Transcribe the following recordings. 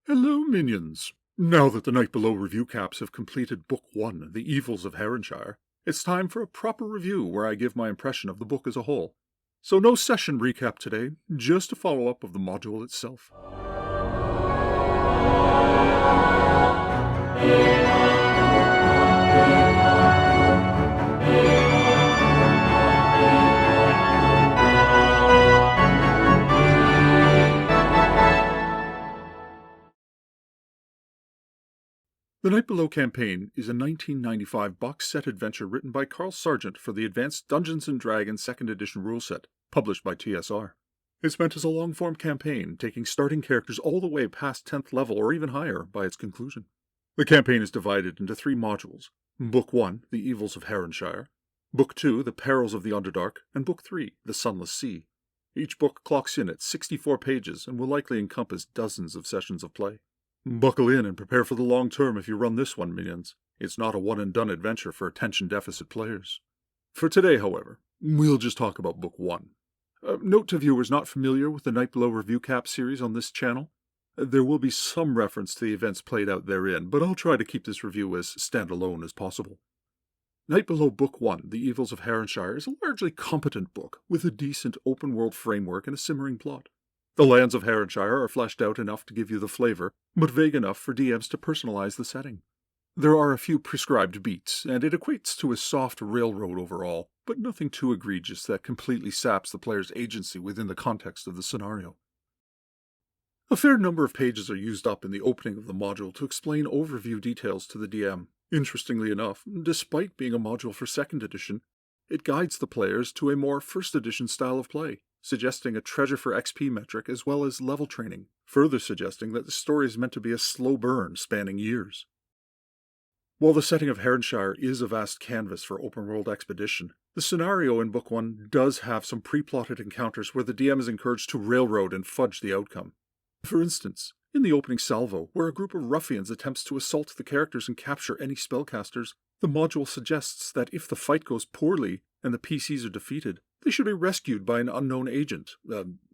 Hello, minions! Now that the Night Below review caps have completed Book 1, The Evils of Haranshire, it's time for a proper review where I give my impression of the book as a whole. So no session recap today, just a follow-up of the module itself. The Night Below campaign is a 1995 box set adventure written by Carl Sargent for the Advanced Dungeons & Dragons 2nd Edition rule set, published by TSR. It's meant as a long-form campaign, taking starting characters all the way past 10th level or even higher by its conclusion. The campaign is divided into 3 modules: Book 1, The Evils of Haranshire; Book 2, The Perils of the Underdark; and Book 3, The Sunless Sea. Each book clocks in at 64 pages and will likely encompass dozens of sessions of play. Buckle in and prepare for the long term if you run this one, minions. It's not a one-and-done adventure for attention-deficit players. For today, however, we'll just talk about Book 1. Note to viewers not familiar with the Night Below Review Cap series on this channel, there will be some reference to the events played out therein, but I'll try to keep this review as standalone as possible. Night Below Book 1, The Evils of Haranshire, is a largely competent book, with a decent open-world framework and a simmering plot. The lands of Haranshire are fleshed out enough to give you the flavor, but vague enough for DMs to personalize the setting. There are a few prescribed beats, and it equates to a soft railroad overall, but nothing too egregious that completely saps the player's agency within the context of the scenario. A fair number of pages are used up in the opening of the module to explain overview details to the DM. Interestingly enough, despite being a module for 2nd edition, it guides the players to a more 1st edition style of play, suggesting a treasure for XP metric as well as level training, further suggesting that the story is meant to be a slow burn spanning years. While the setting of Haranshire is a vast canvas for open-world expedition, the scenario in Book 1 does have some pre-plotted encounters where the DM is encouraged to railroad and fudge the outcome. For instance, in the opening salvo, where a group of ruffians attempts to assault the characters and capture any spellcasters, the module suggests that if the fight goes poorly and the PCs are defeated, they should be rescued by an unknown agent,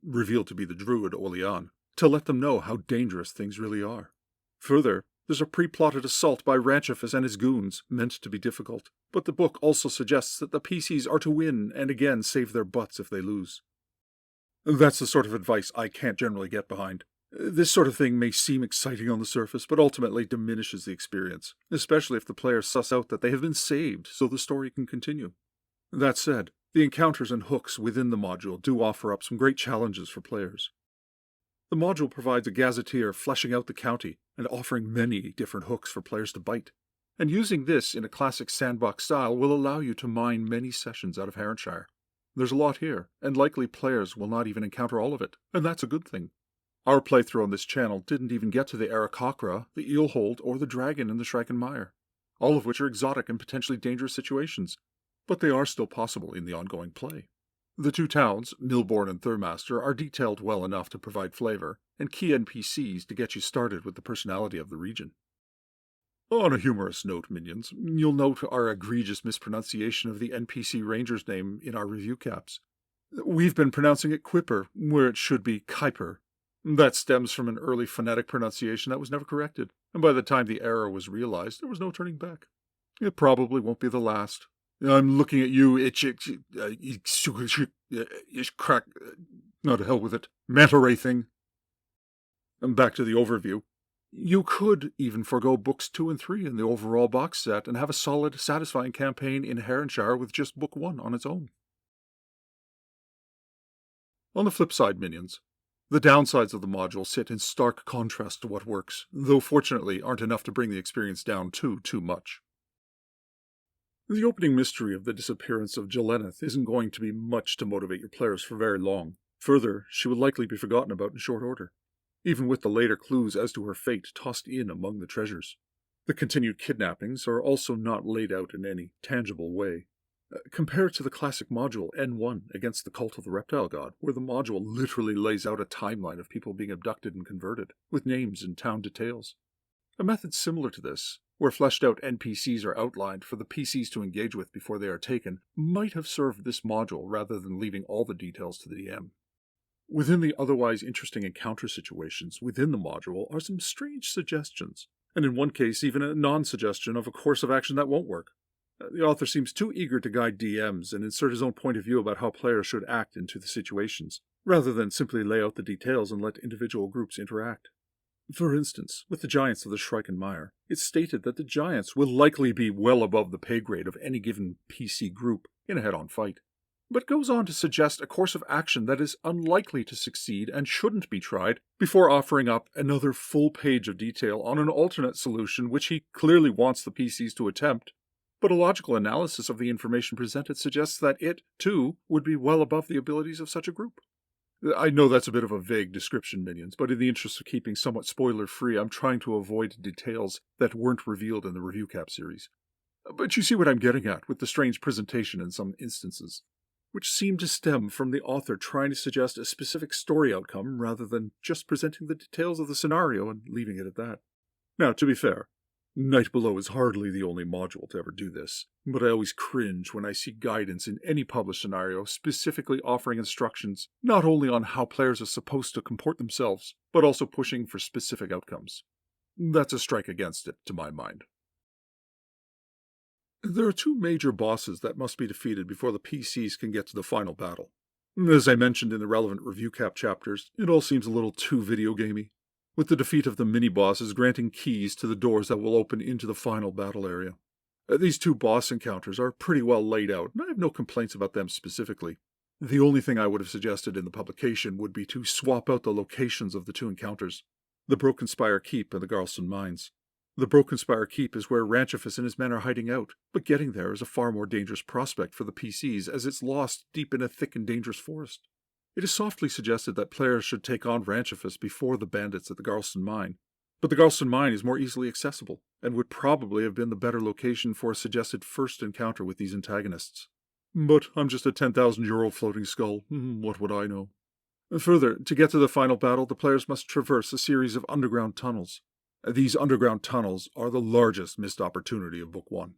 revealed to be the druid Olean, to let them know how dangerous things really are. Further, there's a pre-plotted assault by Ranchifus and his goons, meant to be difficult, but the book also suggests that the PCs are to win and again save their butts if they lose. That's the sort of advice I can't generally get behind. This sort of thing may seem exciting on the surface, but ultimately diminishes the experience, especially if the players suss out that they have been saved so the story can continue. That said, the encounters and hooks within the module do offer up some great challenges for players. The module provides a gazetteer fleshing out the county and offering many different hooks for players to bite, and using this in a classic sandbox style will allow you to mine many sessions out of Haranshire. There's a lot here, and likely players will not even encounter all of it, and that's a good thing. Our playthrough on this channel didn't even get to the Aarakocra, the Eelhold, or the dragon in the Shrikenmire, all of which are exotic and potentially dangerous situations, but they are still possible in the ongoing play. The 2 towns, Milbourne and Thurmaster, are detailed well enough to provide flavor, and key NPCs to get you started with the personality of the region. On a humorous note, minions, you'll note our egregious mispronunciation of the NPC ranger's name in our review caps. We've been pronouncing it Quipper, where it should be Kuiper. That stems from an early phonetic pronunciation that was never corrected, and by the time the error was realized, there was no turning back. It probably won't be the last. I'm looking at you, crack. No, to hell with it. Manta ray thing. And back to the overview. You could even forgo books 2 and 3 in the overall box set and have a solid, satisfying campaign in Haranshire with just book 1 on its own. On the flip side, minions, the downsides of the module sit in stark contrast to what works, though fortunately aren't enough to bring the experience down too much. The opening mystery of the disappearance of Jelennith isn't going to be much to motivate your players for very long. Further, she will likely be forgotten about in short order, even with the later clues as to her fate tossed in among the treasures. The continued kidnappings are also not laid out in any tangible way. Compare to the classic module N1 against the Cult of the Reptile God, where the module literally lays out a timeline of people being abducted and converted, with names and town details. A method similar to this, where fleshed-out NPCs are outlined for the PCs to engage with before they are taken, might have served this module rather than leaving all the details to the DM. Within the otherwise interesting encounter situations within the module are some strange suggestions, and in one case even a non-suggestion of a course of action that won't work. The author seems too eager to guide DMs and insert his own point of view about how players should act into the situations, rather than simply lay out the details and let individual groups interact. For instance, with the Giants of the Schreichenmeier, it's stated that the Giants will likely be well above the pay grade of any given PC group in a head-on fight, but goes on to suggest a course of action that is unlikely to succeed and shouldn't be tried before offering up another full page of detail on an alternate solution which he clearly wants the PCs to attempt. But a logical analysis of the information presented suggests that it, too, would be well above the abilities of such a group. I know that's a bit of a vague description, minions, but in the interest of keeping somewhat spoiler-free, I'm trying to avoid details that weren't revealed in the review cap series. But you see what I'm getting at with the strange presentation in some instances, which seem to stem from the author trying to suggest a specific story outcome rather than just presenting the details of the scenario and leaving it at that. Now, to be fair, Night Below is hardly the only module to ever do this, but I always cringe when I see guidance in any published scenario specifically offering instructions not only on how players are supposed to comport themselves, but also pushing for specific outcomes. That's a strike against it, to my mind. There are two major bosses that must be defeated before the PCs can get to the final battle. As I mentioned in the relevant review cap chapters, it all seems a little too video gamey, with the defeat of the mini-bosses granting keys to the doors that will open into the final battle area. These two boss encounters are pretty well laid out, and I have no complaints about them specifically. The only thing I would have suggested in the publication would be to swap out the locations of the two encounters, the Broken Spire Keep and the Garlston Mines. The Broken Spire Keep is where Ranchifus and his men are hiding out, but getting there is a far more dangerous prospect for the PCs as it's lost deep in a thick and dangerous forest. It is softly suggested that players should take on Ranchifus before the bandits at the Garlston Mine, but the Garlston Mine is more easily accessible, and would probably have been the better location for a suggested first encounter with these antagonists. But I'm just a 10,000-year-old floating skull. What would I know? Further, to get to the final battle, the players must traverse a series of underground tunnels. These underground tunnels are the largest missed opportunity of Book 1.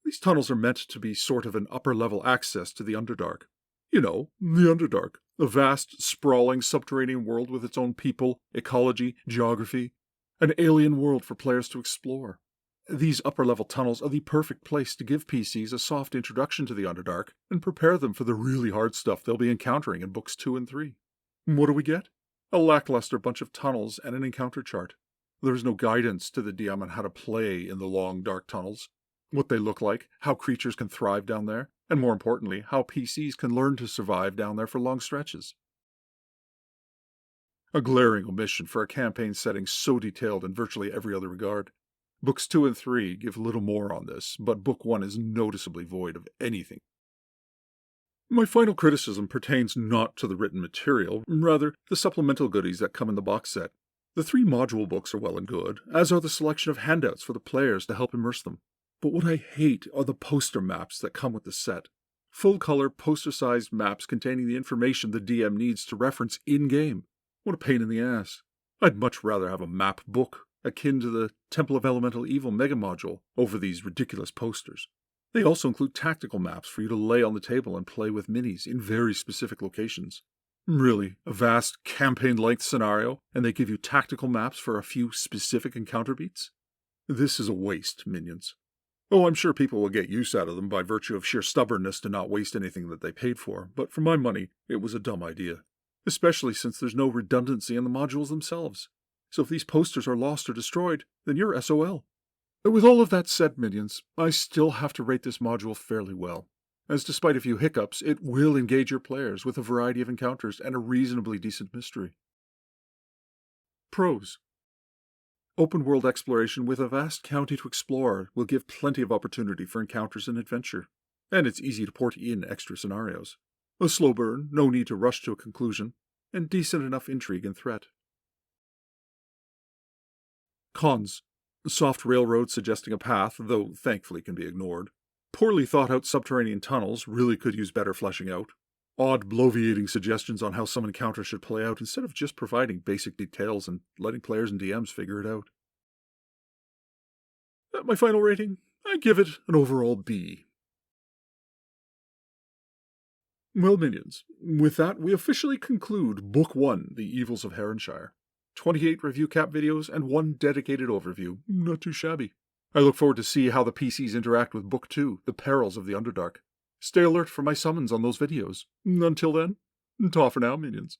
These tunnels are meant to be sort of an upper-level access to the Underdark. You know, the Underdark, a vast, sprawling subterranean world with its own people, ecology, geography, an alien world for players to explore. These upper-level tunnels are the perfect place to give PCs a soft introduction to the Underdark and prepare them for the really hard stuff they'll be encountering in Books 2 and 3. What do we get? A lackluster bunch of tunnels and an encounter chart. There is no guidance to the DM on how to play in the long, dark tunnels, what they look like, how creatures can thrive down there, and more importantly, how PCs can learn to survive down there for long stretches. A glaring omission for a campaign setting so detailed in virtually every other regard. Books 2 and 3 give little more on this, but Book 1 is noticeably void of anything. My final criticism pertains not to the written material, rather the supplemental goodies that come in the box set. The 3 module books are well and good, as are the selection of handouts for the players to help immerse them. But what I hate are the poster maps that come with the set. Full-color, poster-sized maps containing the information the DM needs to reference in-game. What a pain in the ass. I'd much rather have a map book, akin to the Temple of Elemental Evil mega module, over these ridiculous posters. They also include tactical maps for you to lay on the table and play with minis in very specific locations. Really, a vast campaign-length scenario, and they give you tactical maps for a few specific encounter beats? This is a waste, minions. Oh, I'm sure people will get use out of them by virtue of sheer stubbornness to not waste anything that they paid for, but for my money, it was a dumb idea. Especially since there's no redundancy in the modules themselves. So if these posters are lost or destroyed, then you're SOL. With all of that said, minions, I still have to rate this module fairly well, as despite a few hiccups, it will engage your players with a variety of encounters and a reasonably decent mystery. Pros. Open world exploration with a vast county to explore will give plenty of opportunity for encounters and adventure, and it's easy to port in extra scenarios. A slow burn, no need to rush to a conclusion, and decent enough intrigue and threat. Cons. Soft railroad suggesting a path, though thankfully can be ignored. Poorly thought-out subterranean tunnels really could use better fleshing out. Odd, bloviating suggestions on how some encounter should play out instead of just providing basic details and letting players and DMs figure it out. My final rating? I give it an overall B. Well, minions, with that, we officially conclude Book 1, The Evils of Haranshire. 28 review cap videos and 1 dedicated overview. Not too shabby. I look forward to see how the PCs interact with Book 2, The Perils of the Underdark. Stay alert for my summons on those videos. Until then, ta for now, minions.